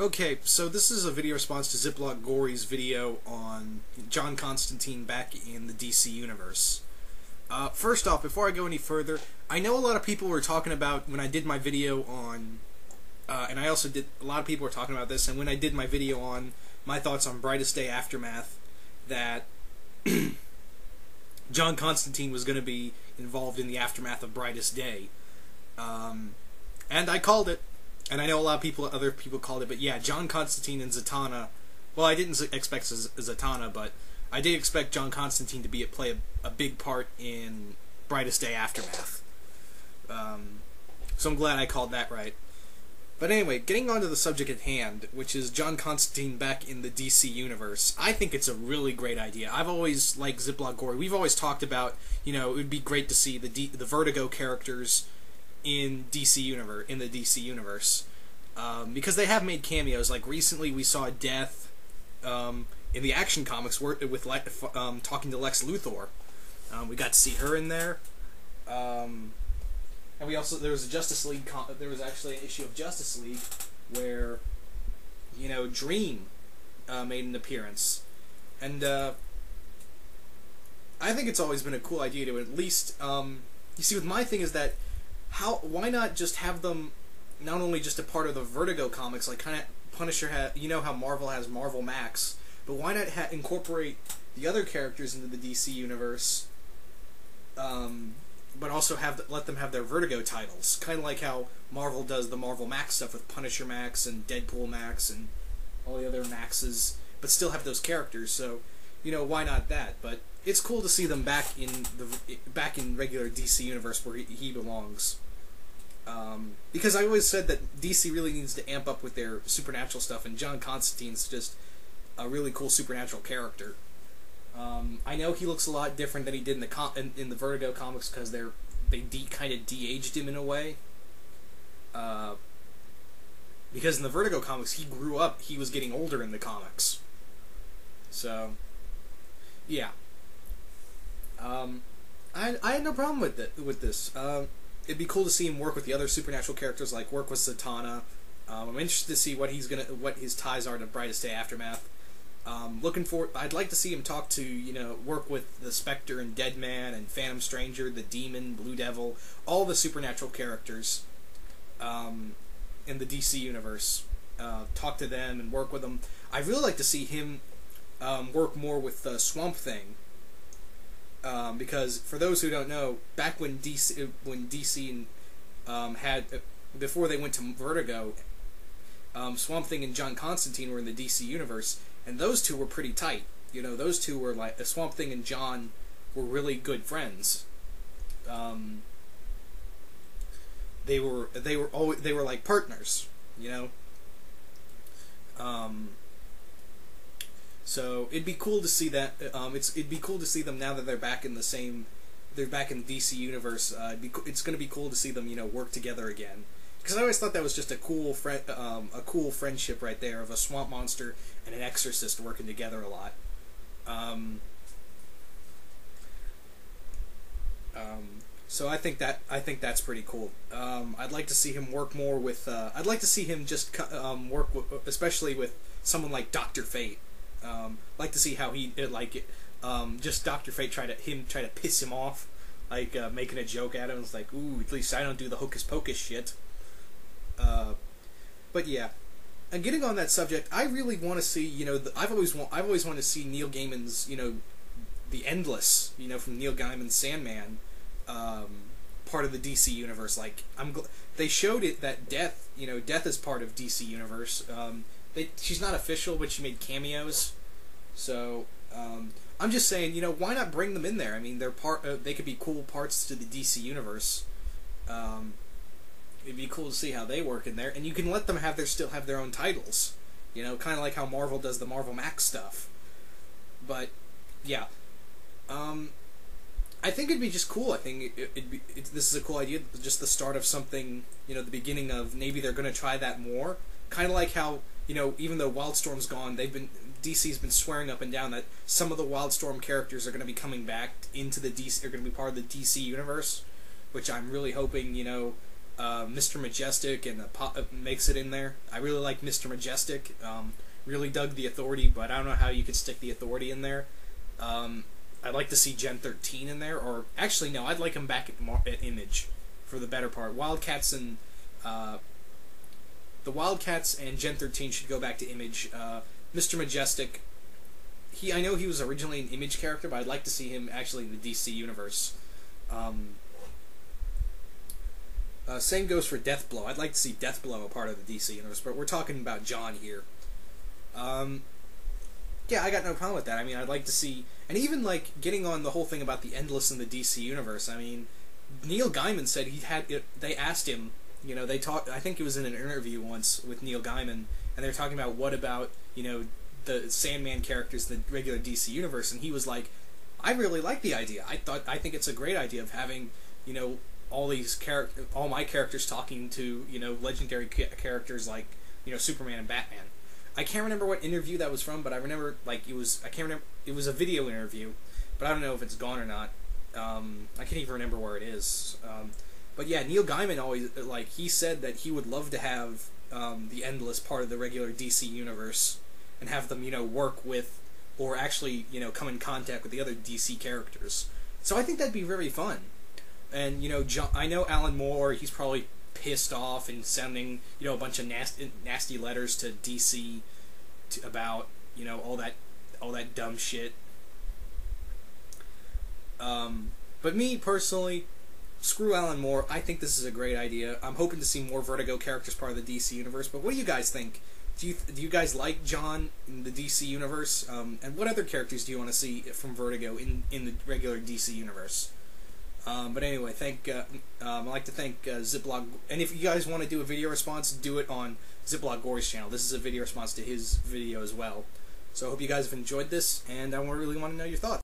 Okay, so this is a video response to Ziploc Gory's video on John Constantine back in the DC Universe. First off, before I go any further, I know a lot of people were talking about when I did my video on, and I also did, a lot of people were talking about this, and when I did my video on my thoughts on Brightest Day Aftermath, that John Constantine was going to be involved in the aftermath of Brightest Day. And I called it. And I know a lot of other people called it, but yeah, John Constantine and Zatanna. Well, I didn't expect Zatanna, but I did expect John Constantine to play a big part in Brightest Day Aftermath. So I'm glad I called that right. But anyway, getting on to the subject at hand, which is John Constantine back in the DC Universe. I think it's a really great idea. I've always liked Ziploc Gory. We've always talked about, it would be great to see the Vertigo characters in the DC Universe, because they have made cameos. Like recently, we saw Death in the Action Comics with talking to Lex Luthor. We got to see her in there, and we also there was actually an issue of Justice League where Dream made an appearance, and I think it's always been a cool idea to at least you see. With my thing is that. Why not just have them not only just a part of the Vertigo comics, like kind of Punisher had, how Marvel has Marvel Max, but why not incorporate the other characters into the DC universe, but also let them have their Vertigo titles, kind of like how Marvel does the Marvel Max stuff with Punisher Max and Deadpool Max and all the other Maxes, but still have those characters. So, why not that? But it's cool to see them back in regular DC universe where he belongs. Because I always said that DC really needs to amp up with their supernatural stuff, and John Constantine's just a really cool supernatural character. I know he looks a lot different than he did in the Vertigo comics because they kind of de-aged him in a way. Because in the Vertigo comics he grew up, he was getting older in the comics. So, yeah. I had no problem with this. It'd be cool to see him work with the other supernatural characters, like work with Zatanna. I'm interested to see what his ties are to Brightest Day Aftermath. I'd like to see him work with the Spectre and Deadman and Phantom Stranger, the Demon, Blue Devil, all the supernatural characters in the DC universe. Talk to them and work with them. I'd really like to see him work more with Swamp Thing. Because for those who don't know, back when DC had before they went to Vertigo, Swamp Thing and John Constantine were in the DC universe, and those two were pretty tight. Those two were like Swamp Thing and John were really good friends. They were like partners. So it'd be cool to see that. It'd be cool to see them now that they're back in the back in the DC universe. It's going to be cool to see them, work together again. Because I always thought that was just a cool friendship right there of a swamp monster and an exorcist working together a lot. So I think that's pretty cool. I'd like to see him work more with. I'd like to see him just work especially with someone like Dr. Fate. Like to see how he just Dr. Fate try to piss him off, making a joke at him. It's like, ooh, at least I don't do the hocus pocus shit. But yeah, and getting on that subject, I really want to see, I've always wanted to see Neil Gaiman's, the Endless, from Neil Gaiman's Sandman, part of the DC universe. They showed it that Death is part of DC universe. She's not official, but she made cameos. So I'm just saying, why not bring them in there? I mean, they could be cool parts to the DC universe. It'd be cool to see how they work in there, and you can let them still have their own titles. Kind of like how Marvel does the Marvel Max stuff. But yeah, I think it'd be just cool. I think this is a cool idea. Just the start of something. The beginning of maybe they're going to try that more. Kind of like how. Even though Wildstorm's gone, DC's been swearing up and down that some of the Wildstorm characters are going to be coming back into the DC. Are going to be part of the DC universe, which I'm really hoping Mr. Majestic and makes it in there. I really like Mr. Majestic. Really dug the Authority, but I don't know how you could stick the Authority in there. I'd like to see Gen 13 in there, or actually no, I'd like him back at Image for the better part. Wildcats and the Wildcats and Gen 13 should go back to Image. Mr. Majestic, I know he was originally an Image character, but I'd like to see him actually in the DC universe. Same goes for Deathblow. I'd like to see Deathblow a part of the DC universe, but we're talking about John here. Yeah, I got no problem with that. I mean, I'd like to see, and even like getting on the whole thing about the Endless in the DC universe. I mean, Neil Gaiman said he had. They asked him, you know, they talked. I think it was in an interview once with Neil Gaiman, and they're talking about what about, you know, the Sandman characters in the regular DC universe, and he was like, I really like the idea. I think it's a great idea of having, you know, all my characters talking to, you know, legendary characters like, you know, Superman and Batman. I can't remember what interview that was from, but I remember, like, it was a video interview, but I don't know if it's gone or not. I can't even remember where it is. But yeah, Neil Gaiman always, like, he said that he would love to have the Endless part of the regular DC universe and have them, you know, work with, or actually, you know, come in contact with the other DC characters. So I think that'd be very fun. And, you know, I know Alan Moore, he's probably pissed off and sending, you know, a bunch of nasty letters to DC about, you know, all that dumb shit. But me personally, screw Alan Moore. I think this is a great idea. I'm hoping to see more Vertigo characters part of the DC universe. But what do you guys think? Do you guys like John in the DC universe? And what other characters do you want to see from Vertigo in the regular DC universe? But anyway, I'd like to thank Ziploc. And if you guys want to do a video response, do it on Ziploc Gore's channel. This is a video response to his video as well. So I hope you guys have enjoyed this, and I really want to know your thoughts.